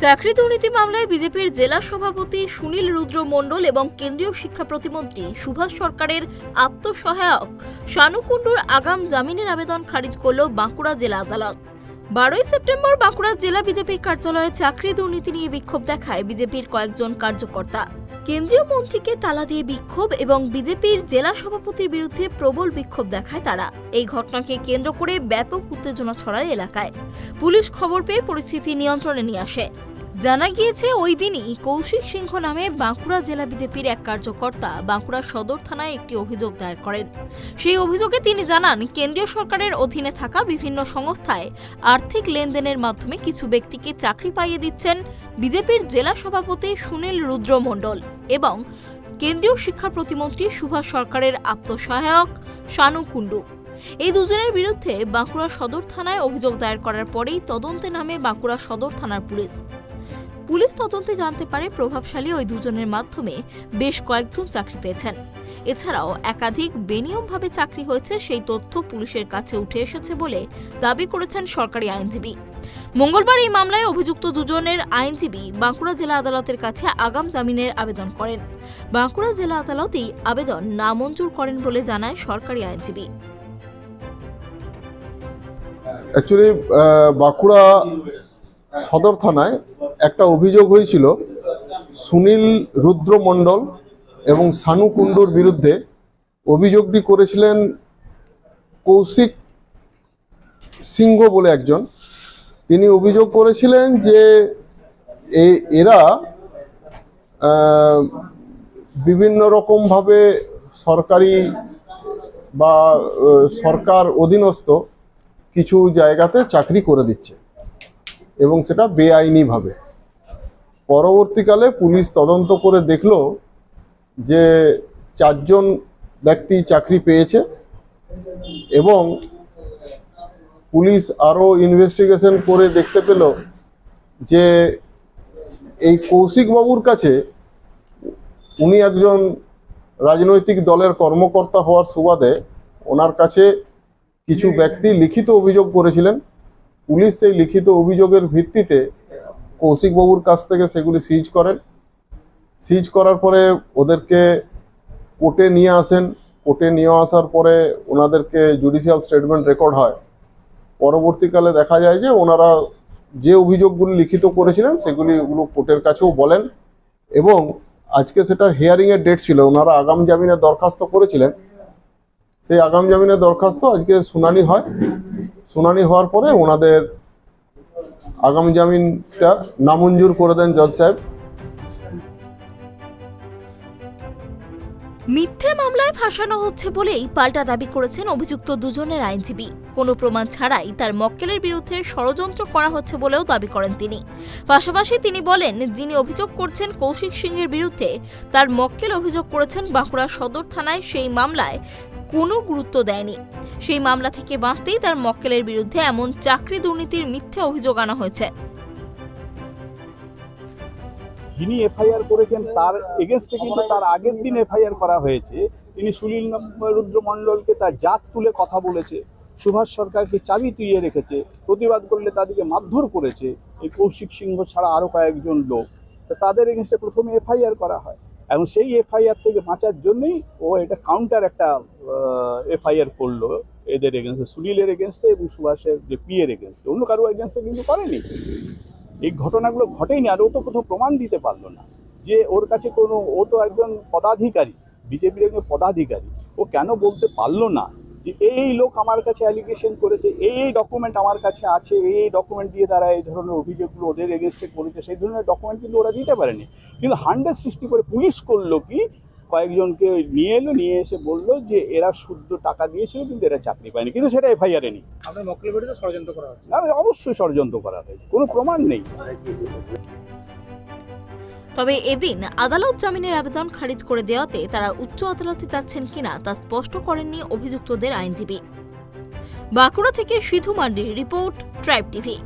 চাকরি দুর্নীতি মামলায় বিজেপির জেলা সভাপতি সুনীল রুদ্র মণ্ডল এবং কেন্দ্রীয় শিক্ষা প্রতিমন্ত্রী সুভাষ সরকারের আত্মসহায়ক শানু কুণ্ডুর আগাম জামিনের আবেদন খারিজ করল বাঁকুড়া জেলা আদালত। 12 সেপ্টেম্বর বাঁকুড়া জেলা বিজেপি কার্যালয়ে চাকরি দুর্নীতি নিয়ে বিক্ষোভ দেখায় বিজেপির কয়েকজন কার্যকর্তা। কেন্দ্রীয় মন্ত্রীকে তালা দিয়ে বিক্ষোভ এবং বিজেপির জেলা সভাপতির বিরুদ্ধে প্রবল বিক্ষোভ দেখায় তারা। এই ঘটনাকে কেন্দ্র করে ব্যাপক উত্তেজনা ছড়ায় এলাকায়। পুলিশ খবর পেয়ে পরিস্থিতি নিয়ন্ত্রণে নিয়ে আসে। জানা গিয়েছে ওই দিনই কৌশিক সিংহ নামে বাঁকুড়া জেলা বিজেপির এক কার্যকর্তা বাঁকুড়া সদর থানায় একটি অভিযোগ দায়ের করেন। সেই অভিযোগে তিনি জানান, কেন্দ্রীয় সরকারের অধীনে থাকা বিভিন্ন সংস্থায় আর্থিক লেনদেনের মাধ্যমে কিছু ব্যক্তিকে চাকরি পাইয়ে দিচ্ছেন বিজেপির জেলা সভাপতি সুনীল রুদ্র মণ্ডল এবং কেন্দ্রীয় শিক্ষা প্রতিমন্ত্রী সুভাষ সরকারের আত্মসহায়ক শানু কুণ্ডু। এই দুজনের বিরুদ্ধে বাঁকুড়া সদর থানায় অভিযোগ দায়ের করার পরেই তদন্তে নামে বাঁকুড়া সদর থানার পুলিশ তদন্তে জানতে পারে প্রভাবশালী ওই দুজনের মাধ্যমে বেশ কয়েকজন চাকরি পেয়েছেন। এছাড়াও একাধিক বেনিয়মভাবে চাকরি হয়েছে সেই তথ্য পুলিশের কাছে উঠে এসেছে বলে দাবি করেছেন সরকারি আইনজীবী। মঙ্গলবার এই মামলায় অভিযুক্ত দুজনের আইনজীবী বাঁকুড়া জেলা আদালতের কাছে আগাম জামিনের আবেদন করেন। বাঁকুড়া জেলা আদালতই আবেদন নামঞ্জুর করেন বলে জানায় সরকারি আইনজীবী। অ্যাকচুয়ালি বাঁকুড়া সদর থানায় একটা অভিযোগ হয়েছিল সুনীল রুদ্র মণ্ডল এবং শানু কুণ্ডুর বিরুদ্ধে। অভিযোগটি করেছিলেন কৌশিক সিংহ বলে একজন। তিনি অভিযোগ করেছিলেন যে এরা বিভিন্ন রকমভাবে সরকারি বা সরকার অধীনস্থ কিছু জায়গাতে চাকরি করে দিচ্ছে এবং সেটা বেআইনিভাবে। পরবর্তীকালে পুলিশ তদন্ত করে দেখলো যে 4 জন ব্যক্তি চাকরি পেয়েছে এবং পুলিশ আরও ইনভেস্টিগেশন করে দেখতে পেল যে এই কৌশিক বাবুর কাছে, উনি একজন রাজনৈতিক দলের কর্মকর্তা হওয়ার সুবাদে ওনার কাছে কিছু ব্যক্তি লিখিত অভিযোগ করেছিলেন। পুলিশ সেই লিখিত অভিযোগের ভিত্তিতে কৌশিক বাবুর কাছ থেকে সেগুলি সিজ করেন। সিজ করার পরে ওদেরকে কোর্টে নিয়ে আসেন। কোর্টে নিয়ে আসার পরে ওনাদেরকে জুডিশিয়াল স্টেটমেন্ট রেকর্ড হয়। পরবর্তীকালে দেখা যায় যে ওনারা যে অভিযোগগুলি লিখিত করেছিলেন ওগুলো কোর্টের কাছেও বলেন এবং আজকে সেটার হিয়ারিংয়ের ডেট ছিল। ওনারা আগাম জামিনের দরখাস্ত করেছিলেন। সেই আগাম জামিনের দরখাস্ত আজকে শুনানি হয়। শুনানি হওয়ার পরে ওনাদের আগাম জামিনটা নামঞ্জুর করে দেন জজ সাহেব। মিথ্যে মামলায় ফাঁসানো হচ্ছে বলেই পাল্টা দাবি করেছেন অভিযুক্ত দুজনের আইনজীবী। কোনো প্রমাণ ছাড়াই তার মক্কেলের বিরুদ্ধে ষড়যন্ত্র করা হচ্ছে বলেও দাবি করেন তিনি। পাশাপাশি তিনি বলেন, যিনি অভিযোগ করছেন কৌশিক সিংহের বিরুদ্ধে, তার মক্কেল অভিযোগ করেছেন বাঁকুড়া সদর থানায় সেই মামলায় কোনো গুরুত্ব দেয়নি। সেই মামলা থেকে বাঁচতেই তার মক্কেলের বিরুদ্ধে এমন চাকরি দুর্নীতির মিথ্যে অভিযোগ আনা হয়েছে। যিনি এফআইআর করেছেন তার এগেনস্টে কিন্তু তার আগের দিন এফআইআর করা হয়েছে। তিনি সুনীল রুদ্র মণ্ডলকে তার জাত তুলে কথা বলেছে, সুভাষ সরকারকে চাবি তুইয়ে রেখেছে, প্রতিবাদ করলে তাদেরকে মারধর করেছে। এই কৌশিক সিংহ ছাড়া আরো কয়েকজন লোক, তাদের এগেনস্টে প্রথমে এফআইআর করা হয় এবং সেই এফআইআর থেকে বাঁচার জন্যই ও এটা কাউন্টার একটা এফআইআর করলো এদের এগেনস্টে, সুনীলের এগেনস্টে এবং সুভাষের যে পিএর এগেনস্টে। অন্য কারো এগেনস্টে কিন্তু করেনি। এই ঘটনাগুলো ঘটেনি আর ও তো কোথাও প্রমাণ দিতে পারলো না যে ওর কাছে কোনো, ও তো একজন পদাধিকারী, বিজেপির একজন পদাধিকারী। ও কেন বলতে পারলো না যে এই লোক আমার কাছে অ্যালিগেশন করেছে, এই ডকুমেন্ট আমার কাছে আছে, এই ডকুমেন্ট দিয়ে তারা এই ধরনের অভিযোগগুলো ওদের এগেনস্টে করেছে। সেই ধরনের ডকুমেন্ট কিন্তু ওরা দিতে পারেনি। কিন্তু হান্ড্রেড সৃষ্টি করে পুলিশ করলো কি, কয়েকজনকে নিয়ে এলো, নিয়ে এসে বললো যে এরা শুদ্ধ টাকা দিয়েছিল কিন্তু এরা চাকরি পায়নি, কিন্তু সেটা এফআইআরে নেই। আপনার মক্কেলের বিরুদ্ধে ষড়যন্ত্র করা হচ্ছে? অবশ্যই ষড়যন্ত্র করা হয়েছে, কোনো প্রমাণ নেই। তবে এদিন আদালত জামিনের আবেদন খারিজ করে দেওয়াতে তারা উচ্চ আদালতে যাচ্ছেন কিনা তা স্পষ্ট করেননি অভিযুক্তদের আইনজীবী। বাঁকুড়া থেকে সিধু মান্ডির রিপোর্ট, ট্রাইব টিভি।